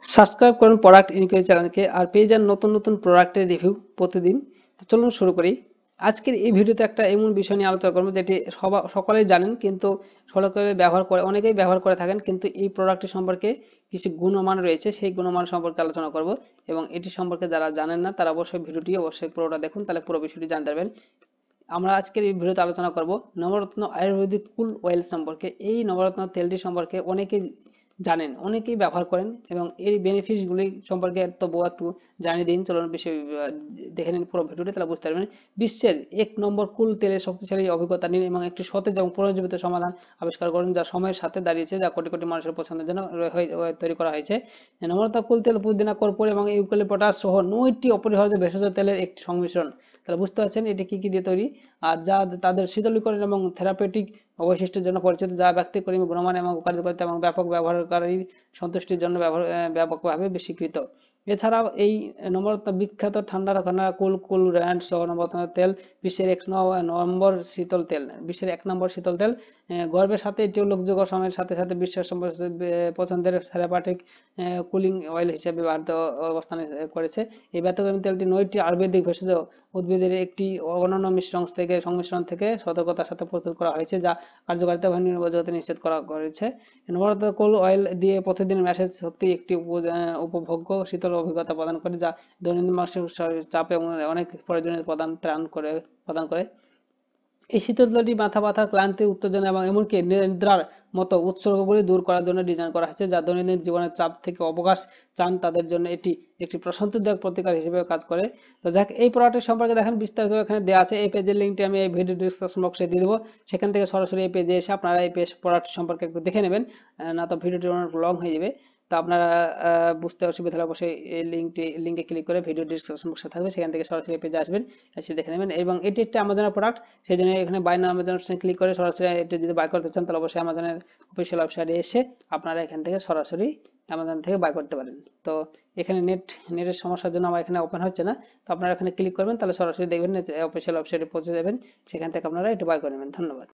Subscribe করুন product inquiry চ্যানেলকে আর পেয়ে যান নতুন নতুন প্রোডাক্টের রিভিউ প্রতিদিন। তো চলুন শুরু করি। আজকের এই ভিডিওতে একটা এমন বিষয় নিয়ে আলোচনা করবো যেটি সকলেই জানেন, কিন্তু সকলে ব্যবহার করে, অনেকেই ব্যবহার করে থাকেন, কিন্তু এই প্রোডাক্টটি সম্পর্কে কিছু গুণমান রয়েছে, সেই গুণমান সম্পর্কে আলোচনা করব। এবং এটি সম্পর্কে যারা জানেন না তারা অবশ্যই ভিডিওটি অবশ্যই পুরোটা দেখুন, তাহলে পুরো বিষয়টি জানতে পারবেন। আমরা আজকের এই ভিডিওতে আলোচনা করব নবরত্ন আয়ুর্বেদিক কুল অয়েল সম্পর্কে। এই নবরত্ন তেলটি সম্পর্কে অনেকেই জানেন, অনেকেই ব্যবহার করেন, এবং এর বেনিফিটস গুলি সম্পর্কে তবুও একটু জানিয়ে দিন। চলুন বিষয় দেখে নিন পুরো ভিডিওটি, তাহলে বুঝতে পারবেন। বিশ্বের 1 নম্বর কুল তেলের শক্তিশালী অভিজ্ঞতা নিন এবং একটি সতেজ এবং পুনর্জীবিত সমাধান আবিষ্কার করুন যা সময়ের সাথে দাঁড়িয়েছে, যা কোটি কোটি মানুষের পছন্দের জন্য তৈরি করা হয়েছে। নবরত্ন কুল তেল পুদিনা, কর্পূর এবং ইউক্যালিপটাস সহ 9টি অপরিহার্য ভেষজ তেলের একটি সংমিশ্রণ। তাহলে বুঝতে পারছেন এটি কি কি দিয়ে তৈরি, আর যা তাদের শীতলীকরণ এবং থেরাপিউটিক বৈশিষ্ট্যের জন্য পরিচিত, যা ব্যক্তিক্রমী গুণমান এবং কার্যকারিতা এবং ব্যাপক ব্যবহারকারীর সন্তুষ্টির জন্য ব্যাপকভাবে স্বীকৃত। এছাড়াও এই নবরত্ন বিখ্যাত ঠান্ডা রাখা কুল কুল ব্র্যান্ড সহ নবরত্ন তেল বিশ্বের 1 নম্বর শীতল তেল। বিশ্বের 1 নম্বর শীতল তেল। গর্বের সাথে এটি উল্লেখযোগ্য সময়ের সাথে সাথে বিশ্বের পছন্দের থেরাপিউটিক কুলিং অয়েল হিসেবে ভারত অবস্থান করেছে। এই ব্যতিক্রমী তেলটি 9টি আয়ুর্বেদিক ভেষজ উদ্ভিদের একটি অনন্য সংমিশ্রণ থেকে সতর্কতার সাথে প্রস্তুত করা হয়েছে, যা কার্যকারিতা এবং নির্ভরযোগ্যতা নিশ্চিত করেছে। নবরত্ন কুল অয়েল দিয়ে প্রতিদিন ম্যাসেজ সত্যি একটি উপভোগ্য শীতল অভিজ্ঞতা প্রদান করে, যা দৈনন্দিন মানসিক চাপ এবং অনেক প্রয়োজনীয় প্রদান করে। এই শীতলটি মাথা ব্যথা, ক্লান্তি, উত্তেজনা এবং এমনকি নিদ্রার মতো উৎসর্গগুলি দূর করার জন্য ডিজাইন করা হয়েছে, যা দৈনন্দিন জীবনের চাপ থেকে অবকাশ চান তাদের জন্য এটি একটি প্রশান্তিদায়ক প্রতিকার হিসেবে কাজ করে। তো দেখ, এই প্রোডাক্টের সম্পর্কে দেখেন বিস্তারিত এখানে দেওয়া আছে। এই পেজের লিঙ্কটি আমি এই ভিডিও ডিসক্রিপশন বক্সে দিয়ে দেবো, সেখান থেকে সরাসরি এই পেজে এসে আপনারা এই প্রোডাক্ট সম্পর্কে একটু দেখে নেবেন, না তো ভিডিওটি অনেক লং হয়ে যাবে। তো আপনারা বুঝতে অসুবিধা হলে অবশ্যই এই লিঙ্কে ক্লিক করে ভিডিও ডিসক্রিপশন বক্সে থাকবে, সেখান থেকে সরাসরি পেজে আসবেন, এসে দেখে নেবেন। এবং এটি একটি আমাজনের প্রোডাক্ট, সেই জন্য এখানে buy now Amazon option click করে সরাসরি এটি যদি বাই করতে চান তাহলে অবশ্যই আমাজনের অফিসিয়াল ওয়েবসাইটে এসে আপনারা এখান থেকে সরাসরি অ্যামাজন থেকে বাই করতে পারেন। তো এখানে নেটের সমস্যার জন্য আমার এখানে ওপেন হচ্ছে না, তো আপনারা এখানে ক্লিক করবেন, তাহলে সরাসরি দেখবেন অফিসিয়াল ওয়েবসাইটে পৌঁছে যাবেন, সেখান থেকে আপনারা এটা বাই করে নেবেন। ধন্যবাদ।